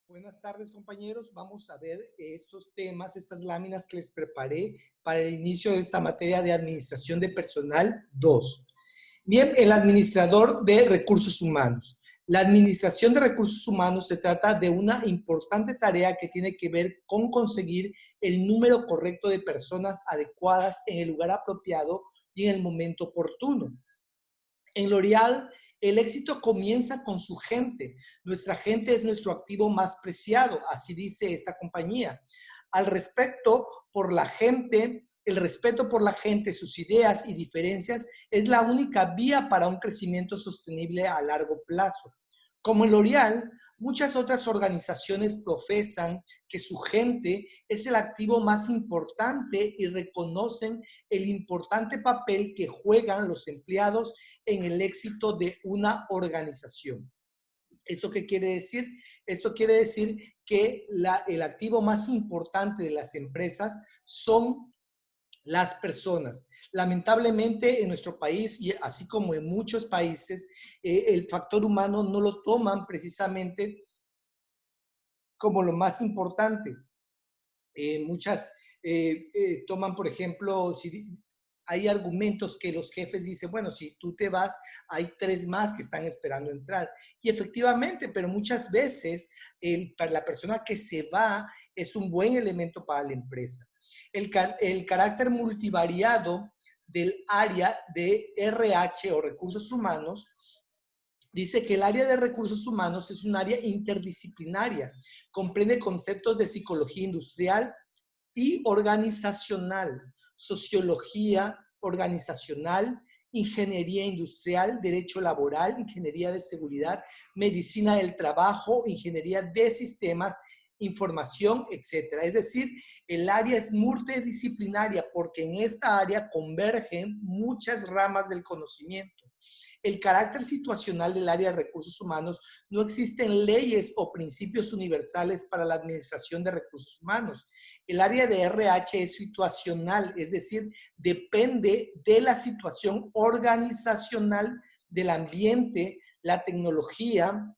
Buenas tardes, compañeros. Vamos a ver estos temas, estas láminas que les preparé para el inicio de esta materia de Administración de Personal 2. Bien, el administrador de recursos humanos. La administración de recursos humanos se trata de una importante tarea que tiene que ver con conseguir el número correcto de personas adecuadas en el lugar apropiado y en el momento oportuno. En L'Oréal, el éxito comienza con su gente. Nuestra gente es nuestro activo más preciado, así dice esta compañía. Al respecto, por la gente, el respeto por la gente, sus ideas y diferencias es la única vía para un crecimiento sostenible a largo plazo. Como en L'Oréal, muchas otras organizaciones profesan que su gente es el activo más importante y reconocen el importante papel que juegan los empleados en el éxito de una organización. ¿Esto qué quiere decir? Esto quiere decir que el activo más importante de las empresas son las personas. Lamentablemente en nuestro país, y así como en muchos países, el factor humano no lo toman precisamente como lo más importante. Muchas toman, por ejemplo, si hay argumentos que los jefes dicen, bueno, si tú te vas, hay 3 más que están esperando entrar. Y efectivamente, pero muchas veces para la persona que se va es un buen elemento para la empresa. El carácter multivariado del área de RH o recursos humanos dice que el área de recursos humanos es un área interdisciplinaria, comprende conceptos de psicología industrial y organizacional, sociología organizacional, ingeniería industrial, derecho laboral, ingeniería de seguridad, medicina del trabajo, ingeniería de sistemas, información, etcétera. Es decir, el área es multidisciplinaria porque en esta área convergen muchas ramas del conocimiento. El carácter situacional del área de recursos humanos, no existen leyes o principios universales para la administración de recursos humanos. El área de RH es situacional, es decir, depende de la situación organizacional, del ambiente, la tecnología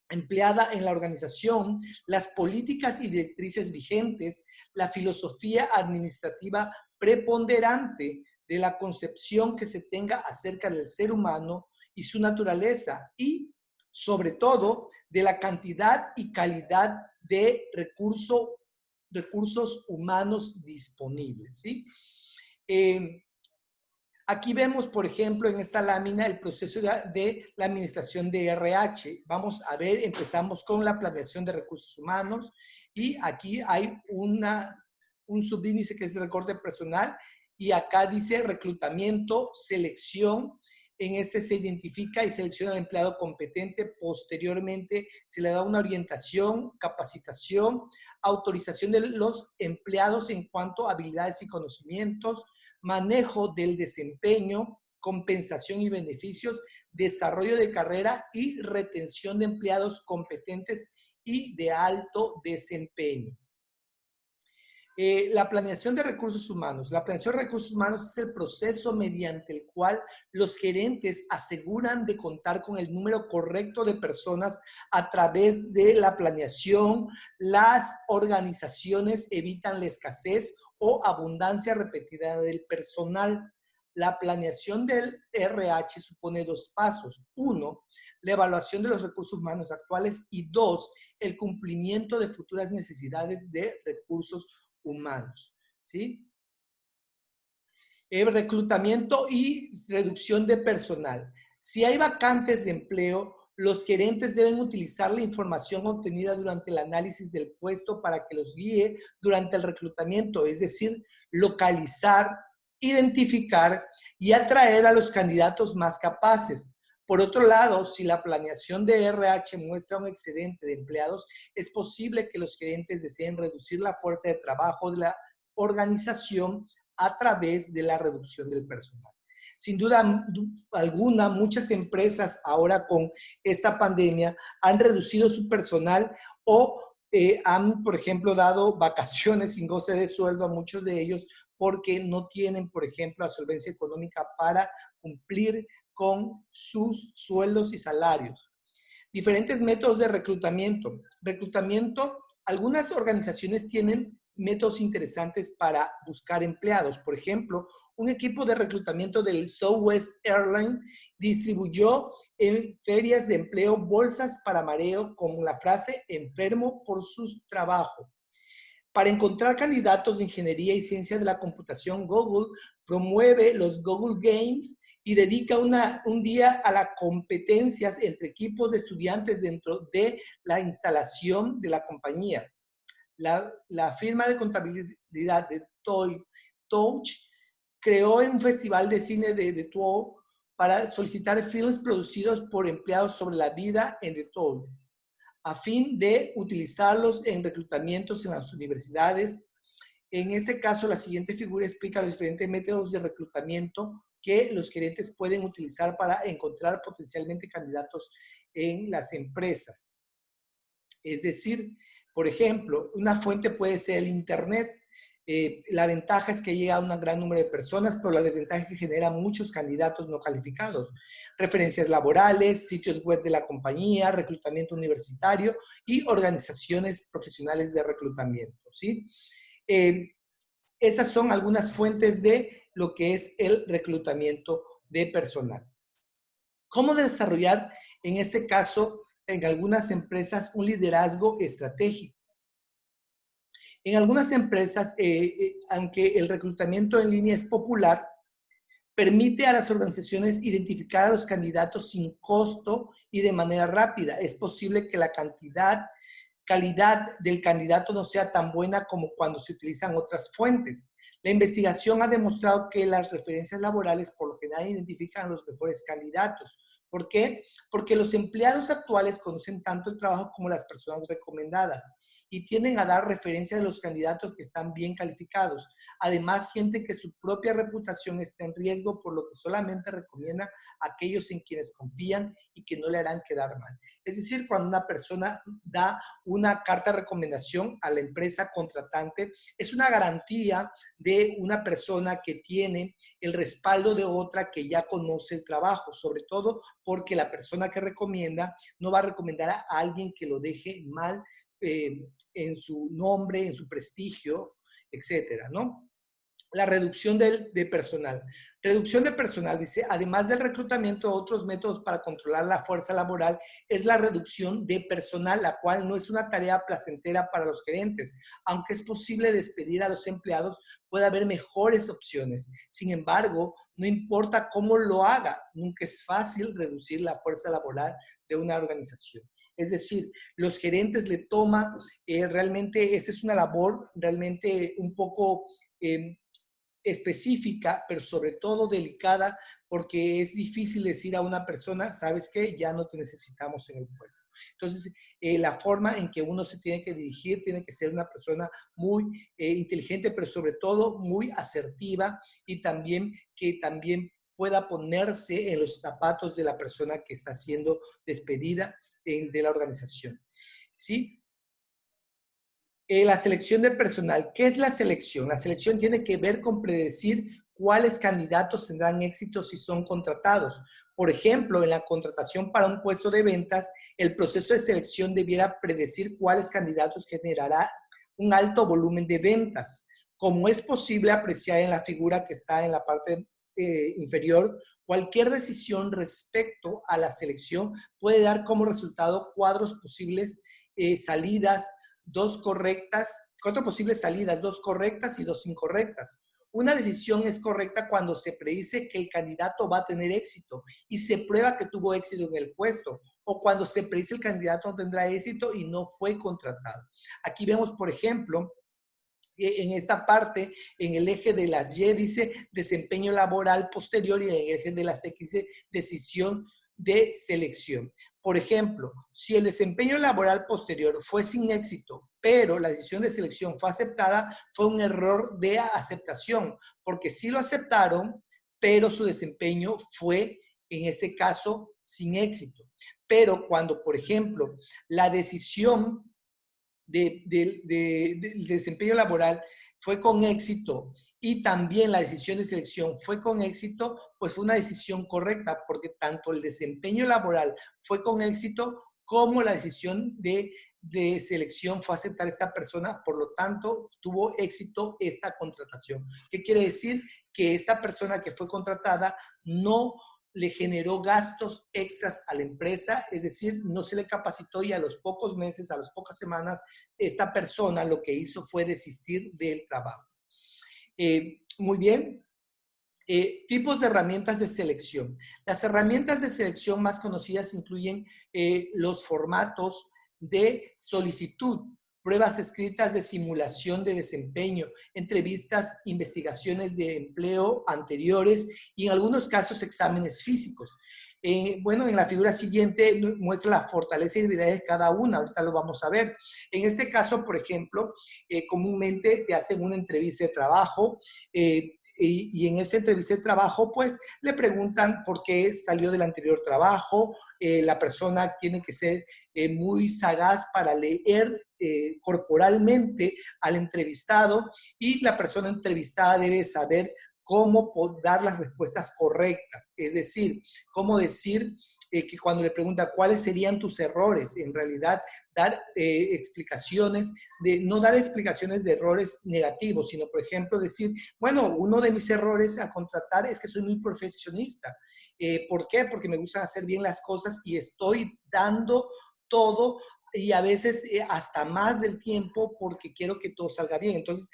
empleada en la organización, las políticas y directrices vigentes, la filosofía administrativa preponderante de la concepción que se tenga acerca del ser humano y su naturaleza y, sobre todo, de la cantidad y calidad de recursos humanos disponibles, ¿sí? Aquí vemos, por ejemplo, en esta lámina el proceso de la administración de RH. Vamos a ver, empezamos con la planeación de recursos humanos y aquí hay un subíndice que es el recorte personal y acá dice reclutamiento, selección. En este se identifica y selecciona al empleado competente. Posteriormente se le da una orientación, capacitación, autorización de los empleados en cuanto a habilidades y conocimientos, manejo del desempeño, compensación y beneficios, desarrollo de carrera y retención de empleados competentes y de alto desempeño. La planeación de recursos humanos. La planeación de recursos humanos es el proceso mediante el cual los gerentes aseguran de contar con el número correcto de personas a través de la planeación. Las organizaciones evitan la escasez o abundancia repetida del personal. La planeación del RH supone 2 pasos. 1, la evaluación de los recursos humanos actuales y 2, el cumplimiento de futuras necesidades de recursos humanos, ¿sí? Reclutamiento y reducción de personal. Si hay vacantes de empleo, los gerentes deben utilizar la información obtenida durante el análisis del puesto para que los guíe durante el reclutamiento, es decir, localizar, identificar y atraer a los candidatos más capaces. Por otro lado, si la planeación de RH muestra un excedente de empleados, es posible que los gerentes deseen reducir la fuerza de trabajo de la organización a través de la reducción del personal. Sin duda alguna, muchas empresas ahora con esta pandemia han reducido su personal o han, por ejemplo, dado vacaciones sin goce de sueldo a muchos de ellos porque no tienen, por ejemplo, la solvencia económica para cumplir con sus sueldos y salarios. Diferentes métodos de reclutamiento. Reclutamiento, algunas organizaciones tienen métodos interesantes para buscar empleados. Por ejemplo, un equipo de reclutamiento del Southwest Airlines distribuyó en ferias de empleo bolsas para mareo con la frase enfermo por su trabajo. Para encontrar candidatos de ingeniería y ciencia de la computación, Google promueve los Google Games y dedica un día a las competencias entre equipos de estudiantes dentro de la instalación de la compañía. La firma de contabilidad de Touch creó un festival de cine de Touch para solicitar films producidos por empleados sobre la vida en Touch, a fin de utilizarlos en reclutamientos en las universidades. En este caso, la siguiente figura explica los diferentes métodos de reclutamiento que los gerentes pueden utilizar para encontrar potencialmente candidatos en las empresas. Es decir, por ejemplo, una fuente puede ser el Internet. La ventaja es que llega a un gran número de personas, pero la desventaja es que genera muchos candidatos no calificados. Referencias laborales, sitios web de la compañía, reclutamiento universitario y organizaciones profesionales de reclutamiento, ¿sí? Esas son algunas fuentes de lo que es el reclutamiento de personal. ¿Cómo desarrollar, en este caso, en algunas empresas, un liderazgo estratégico? En algunas empresas, aunque el reclutamiento en línea es popular, permite a las organizaciones identificar a los candidatos sin costo y de manera rápida. Es posible que la calidad del candidato no sea tan buena como cuando se utilizan otras fuentes. La investigación ha demostrado que las referencias laborales por lo general identifican a los mejores candidatos. ¿Por qué? Porque los empleados actuales conocen tanto el trabajo como las personas recomendadas y tienden a dar referencia a los candidatos que están bien calificados. Además, sienten que su propia reputación está en riesgo, por lo que solamente recomiendan a aquellos en quienes confían y que no le harán quedar mal. Es decir, cuando una persona da una carta de recomendación a la empresa contratante, es una garantía de una persona que tiene el respaldo de otra que ya conoce el trabajo, sobre todo porque la persona que recomienda no va a recomendar a alguien que lo deje mal en su nombre, en su prestigio, etcétera, ¿no? La reducción de personal. Reducción de personal, dice, además del reclutamiento, otros métodos para controlar la fuerza laboral es la reducción de personal, la cual no es una tarea placentera para los gerentes. Aunque es posible despedir a los empleados, puede haber mejores opciones. Sin embargo, no importa cómo lo haga, nunca es fácil reducir la fuerza laboral de una organización. Es decir, los gerentes le toman, realmente, esa es una labor realmente un poco específica, pero sobre todo delicada, porque es difícil decir a una persona, ¿sabes qué? Ya no te necesitamos en el puesto. Entonces, la forma en que uno se tiene que dirigir tiene que ser una persona muy inteligente, pero sobre todo muy asertiva y también que también pueda ponerse en los zapatos de la persona que está siendo despedida de la organización. ¿Sí? La selección de personal. ¿Qué es la selección? La selección tiene que ver con predecir cuáles candidatos tendrán éxito si son contratados. Por ejemplo, en la contratación para un puesto de ventas, el proceso de selección debiera predecir cuáles candidatos generará un alto volumen de ventas. Como es posible apreciar en la figura que está en la parte inferior, cualquier decisión respecto a la selección puede dar como resultado cuatro posibles salidas dos correctas y dos incorrectas. Una decisión es correcta cuando se predice que el candidato va a tener éxito y se prueba que tuvo éxito en el puesto, o cuando se predice que el candidato no tendrá éxito y no fue contratado. Aquí vemos, por ejemplo, en esta parte, en el eje de las Y dice desempeño laboral posterior y en el eje de las X dice decisión de selección. Por ejemplo, si el desempeño laboral posterior fue sin éxito, pero la decisión de selección fue aceptada, fue un error de aceptación, porque sí lo aceptaron, pero su desempeño fue, en este caso, sin éxito. Pero cuando, por ejemplo, la decisión del desempeño laboral fue con éxito y también la decisión de selección fue con éxito, pues fue una decisión correcta, porque tanto el desempeño laboral fue con éxito cómo la decisión de selección fue aceptar a esta persona, por lo tanto, tuvo éxito esta contratación. ¿Qué quiere decir? Que esta persona que fue contratada no le generó gastos extras a la empresa, es decir, no se le capacitó y a los pocos meses, a las pocas semanas, esta persona lo que hizo fue desistir del trabajo. Muy bien. Tipos de herramientas de selección. Las herramientas de selección más conocidas incluyen los formatos de solicitud, pruebas escritas de simulación de desempeño, entrevistas, investigaciones de empleo anteriores y en algunos casos exámenes físicos. Bueno, en la figura siguiente muestra la fortaleza y debilidades de cada una, ahorita lo vamos a ver. En este caso, por ejemplo, comúnmente te hacen una entrevista de trabajo, y en esa entrevista de trabajo, pues, le preguntan por qué salió del anterior trabajo. La persona tiene que ser muy sagaz para leer corporalmente al entrevistado y la persona entrevistada debe saber cómo dar las respuestas correctas. Es decir, cómo decir que cuando le pregunta cuáles serían tus errores, en realidad dar explicaciones, no dar explicaciones de errores negativos, sino, por ejemplo, decir, bueno, uno de mis errores a contratar es que soy muy profesionista. ¿Por qué? Porque me gusta hacer bien las cosas y estoy dando todo y a veces hasta más del tiempo porque quiero que todo salga bien. Entonces,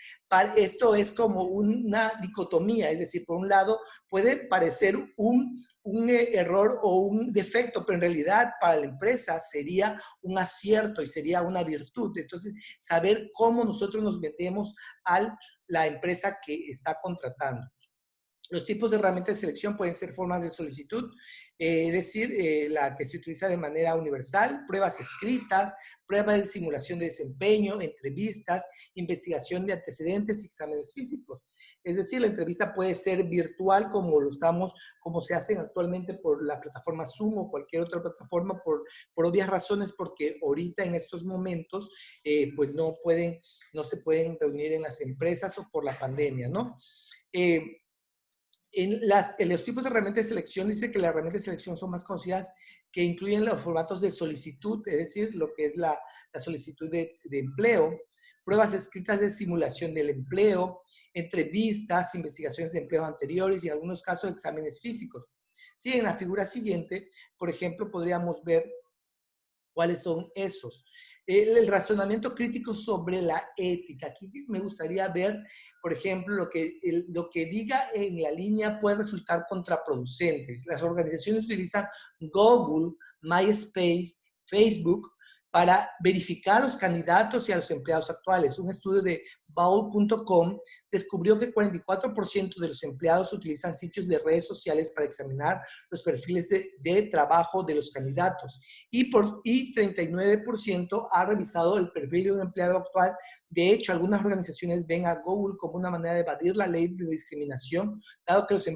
esto es como una dicotomía, es decir, por un lado puede parecer un error o un defecto, pero en realidad para la empresa sería un acierto y sería una virtud. Entonces, saber cómo nosotros nos metemos a la empresa que está contratando. Los tipos de herramientas de selección pueden ser formas de solicitud, es decir, la que se utiliza de manera universal, pruebas escritas, pruebas de simulación de desempeño, entrevistas, investigación de antecedentes y exámenes físicos. Es decir, la entrevista puede ser virtual como se hacen actualmente por la plataforma Zoom o cualquier otra plataforma por obvias razones, porque ahorita en estos momentos pues no se pueden reunir en las empresas o por la pandemia, ¿no? En los tipos de herramientas de selección dice que las herramientas de selección son más conocidas que incluyen los formatos de solicitud, es decir, lo que es la solicitud de empleo, pruebas escritas de simulación del empleo, entrevistas, investigaciones de empleo anteriores y en algunos casos exámenes físicos. Sí, en la figura siguiente, por ejemplo, podríamos ver cuáles son esos. El razonamiento crítico sobre la ética. Aquí me gustaría ver, por ejemplo, lo que diga en la línea puede resultar contraproducente. Las organizaciones utilizan Google, MySpace, Facebook para verificar a los candidatos y a los empleados actuales. Un estudio de Baul.com descubrió que 44% de los empleados utilizan sitios de redes sociales para examinar los perfiles de trabajo de los candidatos y 39% ha revisado el perfil de un empleado actual. De hecho, algunas organizaciones ven a Google como una manera de evadir la ley de discriminación, dado que los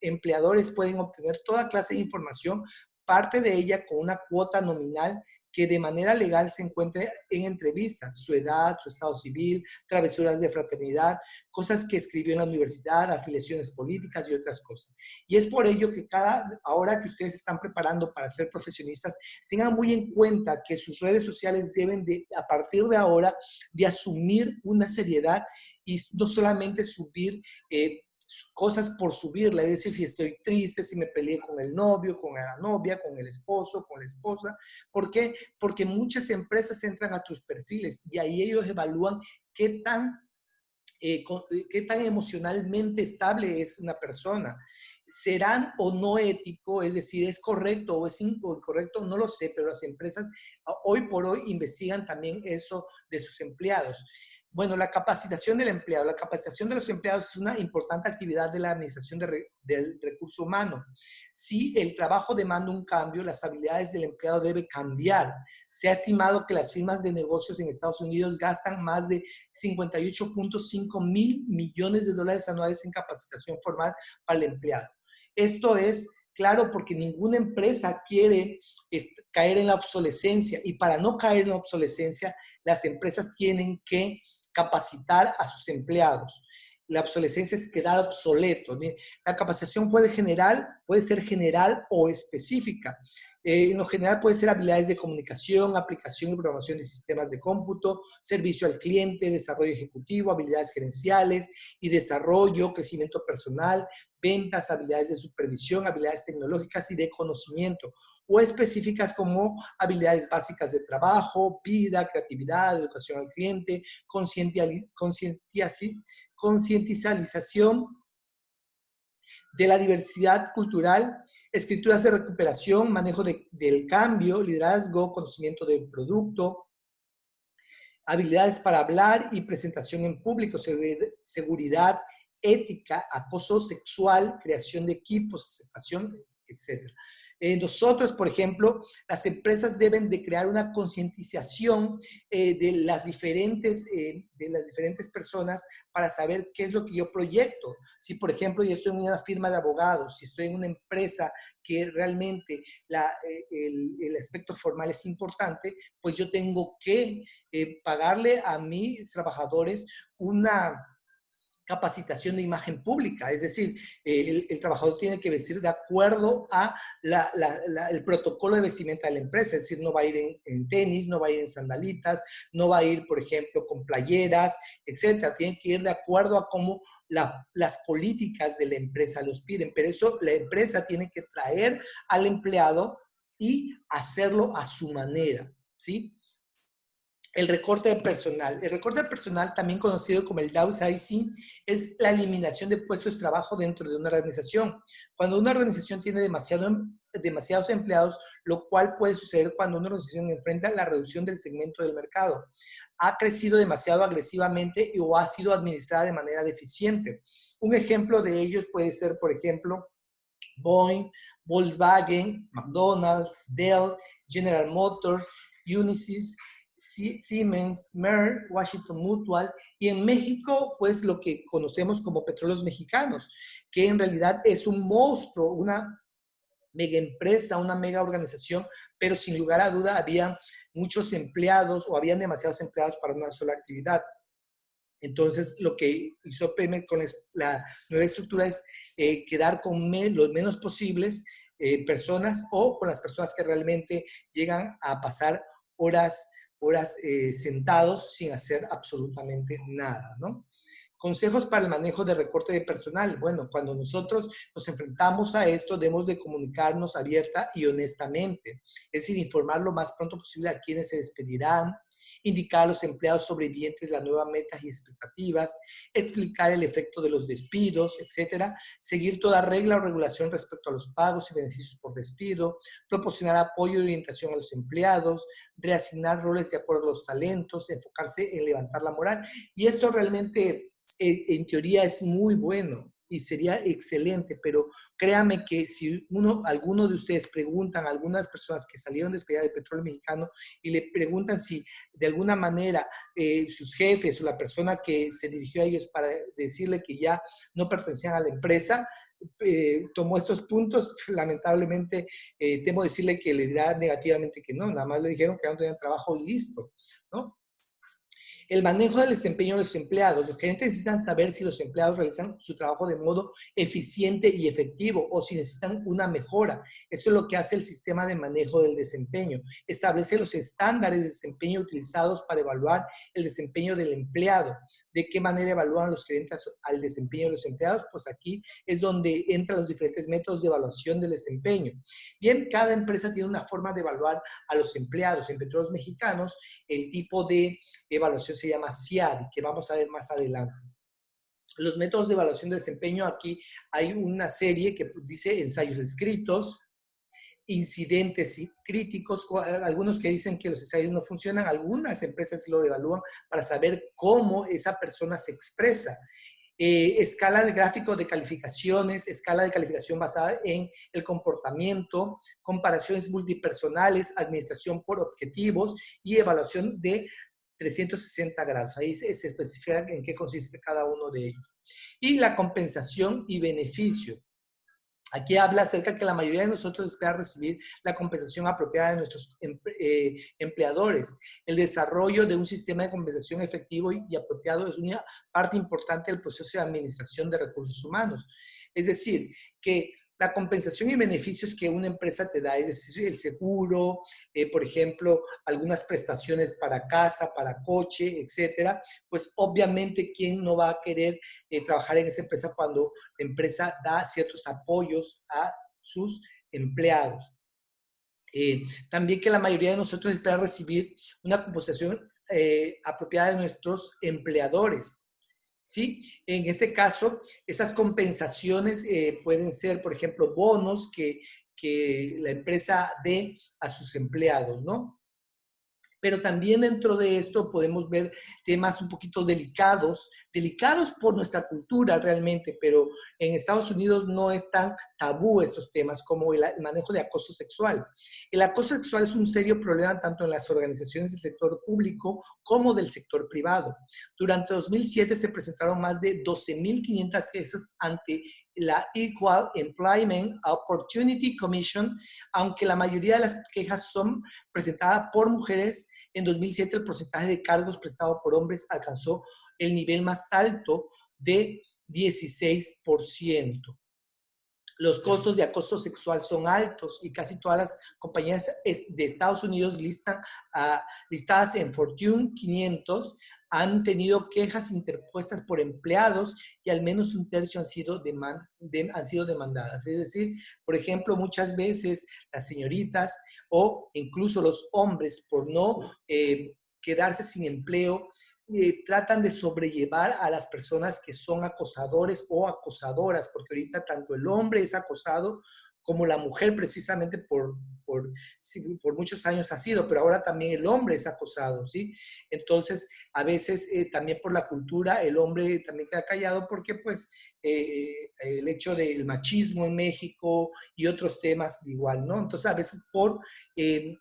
empleadores pueden obtener toda clase de información, parte de ella con una cuota nominal que de manera legal se encuentre en entrevistas, su edad, su estado civil, travesuras de fraternidad, cosas que escribió en la universidad, afiliaciones políticas y otras cosas. Y es por ello que ahora que ustedes se están preparando para ser profesionistas, tengan muy en cuenta que sus redes sociales deben a partir de ahora, de asumir una seriedad y no solamente subir cosas por subirla, es decir, si estoy triste, si me peleé con el novio, con la novia, con el esposo, con la esposa. ¿Por qué? Porque muchas empresas entran a tus perfiles y ahí ellos evalúan qué tan emocionalmente estable es una persona. ¿Serán o no ético? Es decir, ¿es correcto o es incorrecto? No lo sé, pero las empresas hoy por hoy investigan también eso de sus empleados. Bueno, la capacitación del empleado. La capacitación de los empleados es una importante actividad de la administración del recurso humano. Si el trabajo demanda un cambio, las habilidades del empleado deben cambiar. Se ha estimado que las firmas de negocios en Estados Unidos gastan más de 58.5 mil millones de dólares anuales en capacitación formal para el empleado. Esto es claro porque ninguna empresa quiere caer en la obsolescencia y para no caer en la obsolescencia, las empresas tienen que capacitar a sus empleados. la obsolescencia es quedar obsoleto. La capacitación puede ser general o específica. En lo general puede ser habilidades de comunicación, aplicación y programación de sistemas de cómputo, servicio al cliente, desarrollo ejecutivo, habilidades gerenciales y desarrollo, crecimiento personal, ventas, habilidades de supervisión, habilidades tecnológicas y de conocimiento, o específicas como habilidades básicas de trabajo, vida, creatividad, educación al cliente, concientización de la diversidad cultural, escrituras de recuperación, manejo del cambio, liderazgo, conocimiento del producto, habilidades para hablar y presentación en público, seguridad, ética, acoso sexual, creación de equipos, aceptación, etc. Nosotros, por ejemplo, las empresas deben de crear una concientización de las diferentes personas para saber qué es lo que yo proyecto. Si, por ejemplo, yo estoy en una firma de abogados, si estoy en una empresa que realmente el aspecto formal es importante, pues yo tengo que pagarle a mis trabajadores una capacitación de imagen pública, es decir, el trabajador tiene que vestir de acuerdo a el protocolo de vestimenta de la empresa, es decir, no va a ir en tenis, no va a ir en sandalitas, no va a ir, por ejemplo, con playeras, etcétera. Tiene que ir de acuerdo a cómo las políticas de la empresa los piden, pero eso la empresa tiene que traer al empleado y hacerlo a su manera, ¿sí? El recorte de personal. El recorte de personal, también conocido como el downsizing, es la eliminación de puestos de trabajo dentro de una organización. Cuando una organización tiene demasiados empleados, lo cual puede suceder cuando una organización enfrenta la reducción del segmento del mercado. Ha crecido demasiado agresivamente o ha sido administrada de manera deficiente. Un ejemplo de ellos puede ser, por ejemplo, Boeing, Volkswagen, McDonald's, Dell, General Motors, Unisys, Siemens, Merck, Washington Mutual, y en México, pues lo que conocemos como Petróleos Mexicanos, que en realidad es un monstruo, una mega empresa, una mega organización, pero sin lugar a duda había muchos empleados o habían demasiados empleados para una sola actividad. Entonces, lo que hizo Pemex con la nueva estructura es quedar con los menos posibles personas o con las personas que realmente llegan a pasar horas sentados sin hacer absolutamente nada, ¿no? Consejos para el manejo de recorte de personal. Bueno, cuando nosotros nos enfrentamos a esto, debemos de comunicarnos abierta y honestamente. Es decir, informar lo más pronto posible a quienes se despedirán, indicar a los empleados sobrevivientes las nuevas metas y expectativas, explicar el efecto de los despidos, etcétera, seguir toda regla o regulación respecto a los pagos y beneficios por despido, proporcionar apoyo y orientación a los empleados, reasignar roles de acuerdo a los talentos, enfocarse en levantar la moral. Y esto realmente en teoría es muy bueno y sería excelente, pero créame que si alguno de ustedes preguntan a algunas personas que salieron despedidas de Petróleo Mexicano y le preguntan si de alguna manera sus jefes o la persona que se dirigió a ellos para decirle que ya no pertenecían a la empresa, tomó estos puntos, lamentablemente temo decirle que le dirá negativamente que no, nada más le dijeron que no tenían trabajo y listo, ¿no? El manejo del desempeño de los empleados. Los gerentes necesitan saber si los empleados realizan su trabajo de modo eficiente y efectivo o si necesitan una mejora. Eso es lo que hace el sistema de manejo del desempeño. Establece los estándares de desempeño utilizados para evaluar el desempeño del empleado. ¿De qué manera evalúan los gerentes al desempeño de los empleados? Pues aquí es donde entran los diferentes métodos de evaluación del desempeño. Bien, cada empresa tiene una forma de evaluar a los empleados. En Petróleos Mexicanos, el tipo de evaluación se llama CIADI, que vamos a ver más adelante. Los métodos de evaluación de desempeño, aquí hay una serie que dice ensayos escritos, incidentes críticos, algunos que dicen que los ensayos no funcionan, algunas empresas lo evalúan para saber cómo esa persona se expresa. Escala de gráfico de calificaciones, escala de calificación basada en el comportamiento, comparaciones multipersonales, administración por objetivos y evaluación de 360 grados. Ahí se especifica en qué consiste cada uno de ellos. Y la compensación y beneficio. Aquí habla acerca que la mayoría de nosotros espera recibir la compensación apropiada de nuestros empleadores. El desarrollo de un sistema de compensación efectivo y apropiado es una parte importante del proceso de administración de recursos humanos. Es decir, que la compensación y beneficios que una empresa te da, es decir, el seguro, por ejemplo, algunas prestaciones para casa, para coche, etcétera, pues obviamente, ¿quién no va a querer trabajar en esa empresa cuando la empresa da ciertos apoyos a sus empleados? También que la mayoría de nosotros espera recibir una compensación apropiada de nuestros empleadores. ¿Sí? En este caso, esas compensaciones pueden ser, por ejemplo, bonos que la empresa dé a sus empleados, ¿no? Pero también dentro de esto podemos ver temas un poquito delicados por nuestra cultura realmente, pero en Estados Unidos no es tan tabú estos temas como el manejo de acoso sexual. El acoso sexual es un serio problema tanto en las organizaciones del sector público como del sector privado. Durante 2007 se presentaron más de 12.500 quejas ante la Equal Employment Opportunity Commission, aunque la mayoría de las quejas son presentadas por mujeres. En 2007 el porcentaje de cargos prestados por hombres alcanzó el nivel más alto de 16%. Los costos de acoso sexual son altos y casi todas las compañías de Estados Unidos listadas en Fortune 500 han tenido quejas interpuestas por empleados y al menos un tercio han sido demandadas. Es decir, por ejemplo, muchas veces las señoritas o incluso los hombres, por no quedarse sin empleo, tratan de sobrellevar a las personas que son acosadores o acosadoras, porque ahorita tanto el hombre es acosado como la mujer precisamente por muchos años ha sido, pero ahora también el hombre es acosado, ¿sí? Entonces, a veces también por la cultura, el hombre también queda callado porque pues el hecho del machismo en México y otros temas igual, ¿no? Entonces, a veces por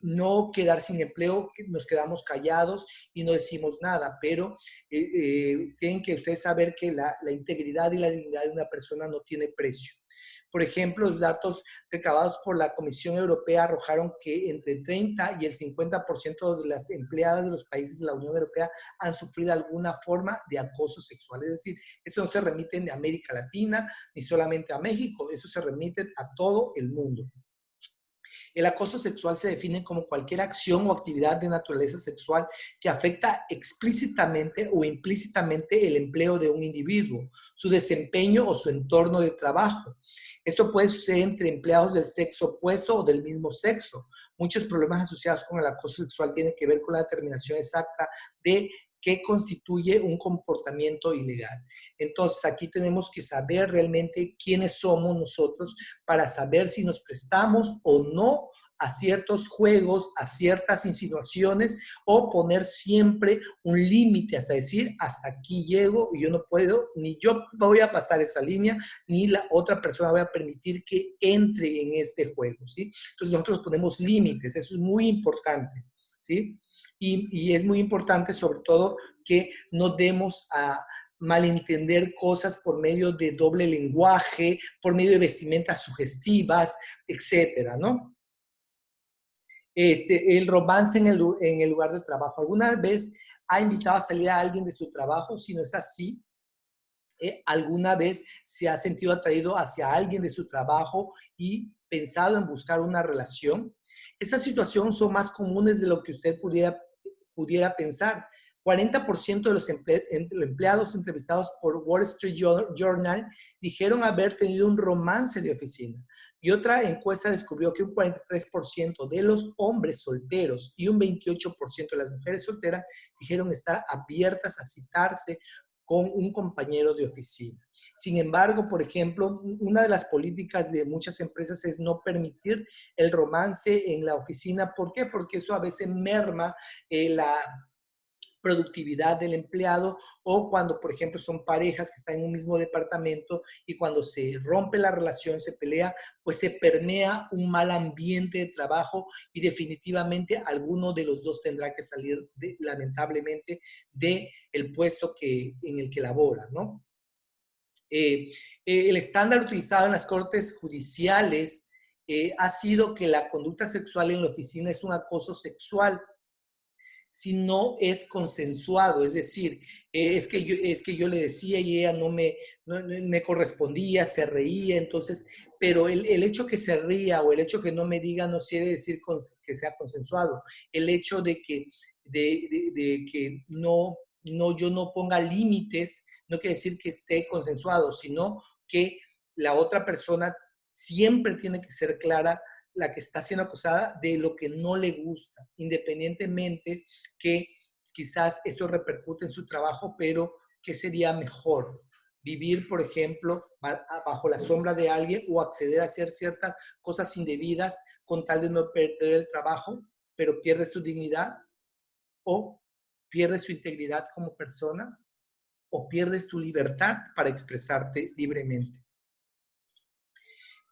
no quedar sin empleo, nos quedamos callados y no decimos nada, pero tienen que ustedes saber que la integridad y la dignidad de una persona no tiene precio. Por ejemplo, los datos recabados por la Comisión Europea arrojaron que entre el 30 y el 50% de las empleadas de los países de la Unión Europea han sufrido alguna forma de acoso sexual. Es decir, esto no se remite a América Latina ni solamente a México, eso se remite a todo el mundo. El acoso sexual se define como cualquier acción o actividad de naturaleza sexual que afecta explícitamente o implícitamente el empleo de un individuo, su desempeño o su entorno de trabajo. Esto puede suceder entre empleados del sexo opuesto o del mismo sexo. Muchos problemas asociados con el acoso sexual tienen que ver con la determinación exacta de qué constituye un comportamiento ilegal. Entonces, aquí tenemos que saber realmente quiénes somos nosotros para saber si nos prestamos o no a ciertos juegos, a ciertas insinuaciones, o poner siempre un límite hasta decir, hasta aquí llego y yo no puedo, ni yo voy a pasar esa línea, ni la otra persona va a permitir que entre en este juego, ¿sí? Entonces nosotros ponemos límites, eso es muy importante, ¿sí? Y es muy importante sobre todo que no demos a malentender cosas por medio de doble lenguaje, por medio de vestimentas sugestivas, etcétera, ¿no? El romance en el lugar de trabajo. ¿Alguna vez ha invitado a salir a alguien de su trabajo? Si no es así, ¿alguna vez se ha sentido atraído hacia alguien de su trabajo y pensado en buscar una relación? Esas situaciones son más comunes de lo que usted pudiera pensar. 40% de los empleados entrevistados por Wall Street Journal dijeron haber tenido un romance de oficina. Y otra encuesta descubrió que un 43% de los hombres solteros y un 28% de las mujeres solteras dijeron estar abiertas a citarse con un compañero de oficina. Sin embargo, por ejemplo, una de las políticas de muchas empresas es no permitir el romance en la oficina. ¿Por qué? Porque eso a veces merma la productividad del empleado, o cuando, por ejemplo, son parejas que están en un mismo departamento y cuando se rompe la relación, se pelea, pues se permea un mal ambiente de trabajo y definitivamente alguno de los dos tendrá que salir, lamentablemente, del puesto en el que labora, ¿no? Eh, el estándar utilizado en las cortes judiciales ha sido que la conducta sexual en la oficina es un acoso sexual si no es consensuado, es decir, es que yo le decía y ella no me correspondía, se reía, entonces, pero el hecho que se ría o el hecho que no me diga no quiere decir que sea consensuado. El hecho de que yo no ponga límites no quiere decir que esté consensuado, sino que la otra persona siempre tiene que ser clara la que está siendo acusada de lo que no le gusta, independientemente que quizás esto repercute en su trabajo, pero ¿qué sería mejor? Vivir, por ejemplo, bajo la sombra de alguien o acceder a hacer ciertas cosas indebidas con tal de no perder el trabajo, pero pierde su dignidad o pierde su integridad como persona o pierdes tu libertad para expresarte libremente.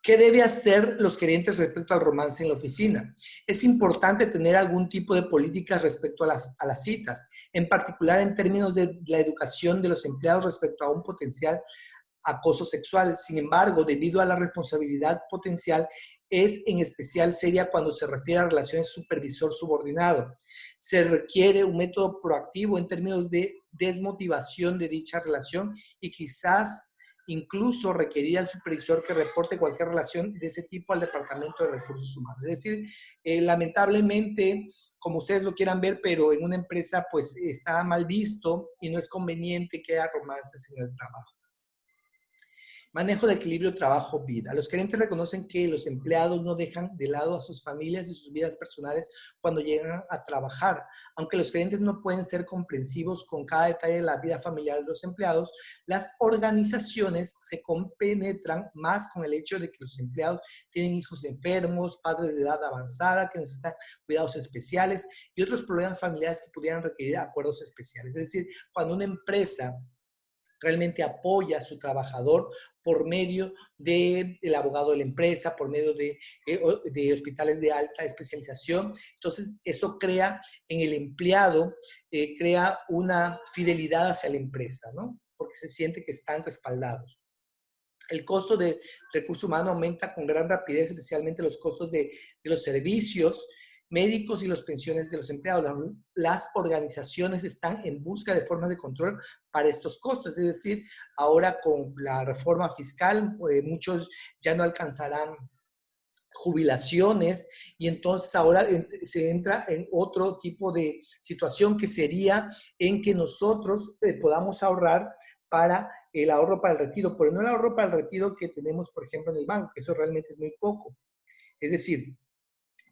¿Qué debe hacer los gerentes respecto al romance en la oficina? Es importante tener algún tipo de políticas respecto a las citas, en particular en términos de la educación de los empleados respecto a un potencial acoso sexual. Sin embargo, debido a la responsabilidad potencial, es en especial seria cuando se refiere a relaciones supervisor-subordinado. Se requiere un método proactivo en términos de desmotivación de dicha relación y quizás incluso requerir al supervisor que reporte cualquier relación de ese tipo al Departamento de Recursos Humanos. Es decir, lamentablemente, como ustedes lo quieran ver, pero en una empresa pues está mal visto y no es conveniente que haya romances en el trabajo. Manejo de equilibrio trabajo-vida. Los gerentes reconocen que los empleados no dejan de lado a sus familias y sus vidas personales cuando llegan a trabajar. Aunque los gerentes no pueden ser comprensivos con cada detalle de la vida familiar de los empleados, las organizaciones se compenetran más con el hecho de que los empleados tienen hijos enfermos, padres de edad avanzada que necesitan cuidados especiales y otros problemas familiares que pudieran requerir acuerdos especiales. Es decir, cuando una empresa realmente apoya a su trabajador por medio del abogado de la empresa, por medio de hospitales de alta especialización. Entonces, eso crea en el empleado, crea una fidelidad hacia la empresa, ¿no? Porque se siente que están respaldados. El costo de recurso humano aumenta con gran rapidez, especialmente los costos de los servicios médicos y las pensiones de los empleados. Las organizaciones están en busca de formas de control para estos costos. Es decir, ahora con la reforma fiscal, muchos ya no alcanzarán jubilaciones y entonces ahora se entra en otro tipo de situación que sería en que nosotros podamos ahorrar para el ahorro para el retiro, pero no el ahorro para el retiro que tenemos, por ejemplo, en el banco, que eso realmente es muy poco. Es decir,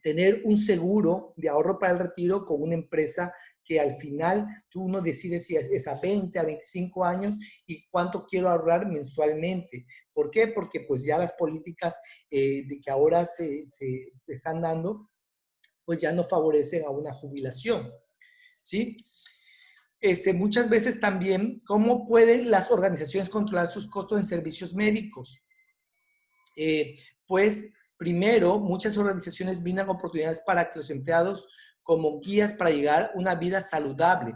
tener un seguro de ahorro para el retiro con una empresa que al final tú no decides si es a 20, a 25 años y cuánto quiero ahorrar mensualmente. ¿Por qué? Porque pues ya las políticas de que ahora se están dando, pues ya no favorecen a una jubilación, ¿sí? Muchas veces también, ¿cómo pueden las organizaciones controlar sus costos en servicios médicos? Pues primero, muchas organizaciones brindan oportunidades para que los empleados como guías para llegar a una vida saludable.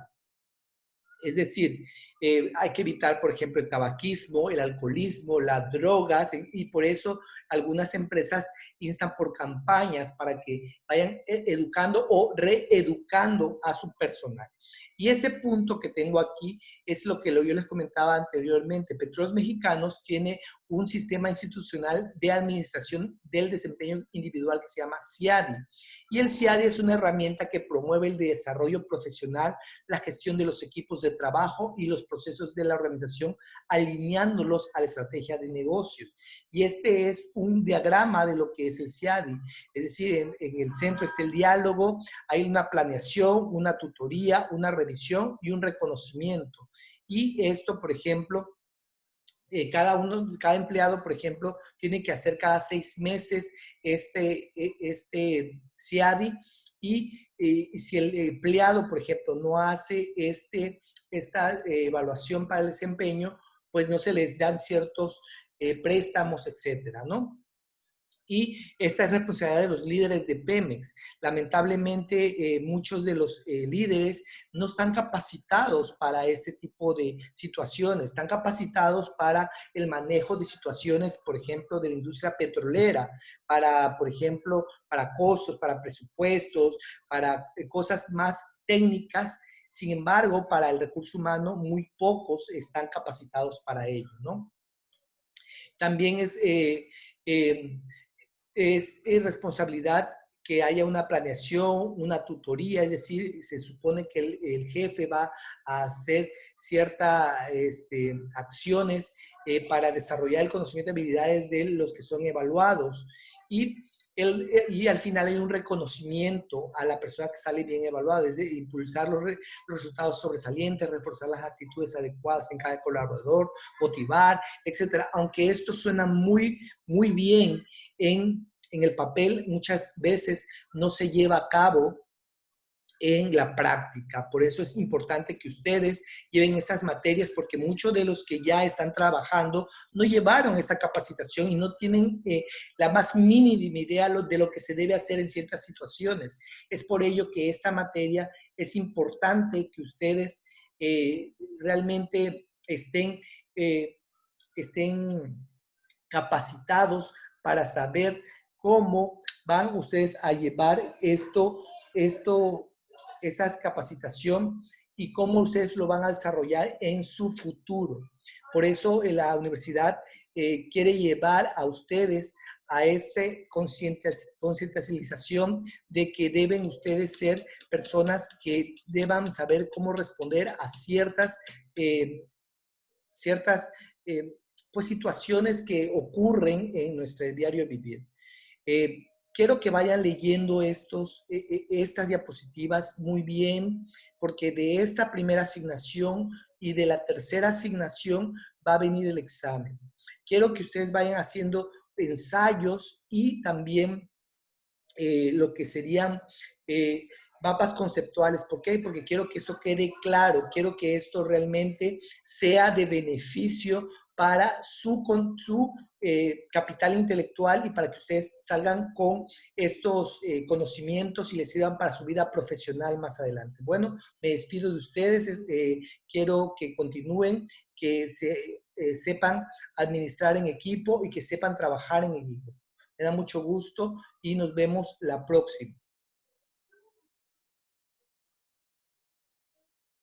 Es decir, hay que evitar, por ejemplo, el tabaquismo, el alcoholismo, las drogas, y por eso algunas empresas instan por campañas para que vayan educando o reeducando a su personal. Y ese punto que tengo aquí es lo que yo les comentaba anteriormente. Petróleos Mexicanos tiene un sistema institucional de administración del desempeño individual que se llama CIADI. Y el CIADI es una herramienta que promueve el desarrollo profesional, la gestión de los equipos de trabajo y los procesos de la organización, alineándolos a la estrategia de negocios. Y este es un diagrama de lo que es el CIADI. Es decir, en el centro está el diálogo, hay una planeación, una tutoría, una revisión y un reconocimiento. Y esto, por ejemplo, cada empleado, por ejemplo, tiene que hacer cada 6 meses este CIADI y si el empleado, por ejemplo, no hace esta evaluación para el desempeño, pues no se les dan ciertos préstamos, etcétera, ¿no? Y esta es responsabilidad de los líderes de Pemex. Lamentablemente, muchos de los líderes no están capacitados para este tipo de situaciones, están capacitados para el manejo de situaciones, por ejemplo, de la industria petrolera, para, por ejemplo, para costos, para presupuestos, para cosas más técnicas. Sin embargo, para el recurso humano, muy pocos están capacitados para ello, ¿no? También es responsabilidad que haya una planeación, una tutoría, es decir, se supone que el jefe va a hacer ciertas acciones para desarrollar el conocimiento y habilidades de los que son evaluados. Y al final hay un reconocimiento a la persona que sale bien evaluada, es decir, impulsar los resultados sobresalientes, reforzar las actitudes adecuadas en cada colaborador, motivar, etcétera. Aunque esto suena muy, muy bien en el papel, muchas veces no se lleva a cabo en la práctica. Por eso es importante que ustedes lleven estas materias, porque muchos de los que ya están trabajando no llevaron esta capacitación y no tienen la más mínima idea de lo que se debe hacer en ciertas situaciones. Es por ello que esta materia es importante que ustedes realmente estén capacitados para saber cómo van ustedes a llevar esta capacitación y cómo ustedes lo van a desarrollar en su futuro. Por eso la universidad quiere llevar a ustedes a esta concientización de que deben ustedes ser personas que deban saber cómo responder a ciertas eh, pues, situaciones que ocurren en nuestro diario vivir. Quiero que vayan leyendo estas diapositivas muy bien, porque de esta primera asignación y de la tercera asignación va a venir el examen. Quiero que ustedes vayan haciendo ensayos y también lo que serían mapas conceptuales. ¿Por qué? Porque quiero que esto quede claro, quiero que esto realmente sea de beneficio para su capital intelectual y para que ustedes salgan con estos conocimientos y les sirvan para su vida profesional más adelante. Bueno, me despido de ustedes, quiero que continúen, que sepan administrar en equipo y que sepan trabajar en equipo. Me da mucho gusto y nos vemos la próxima.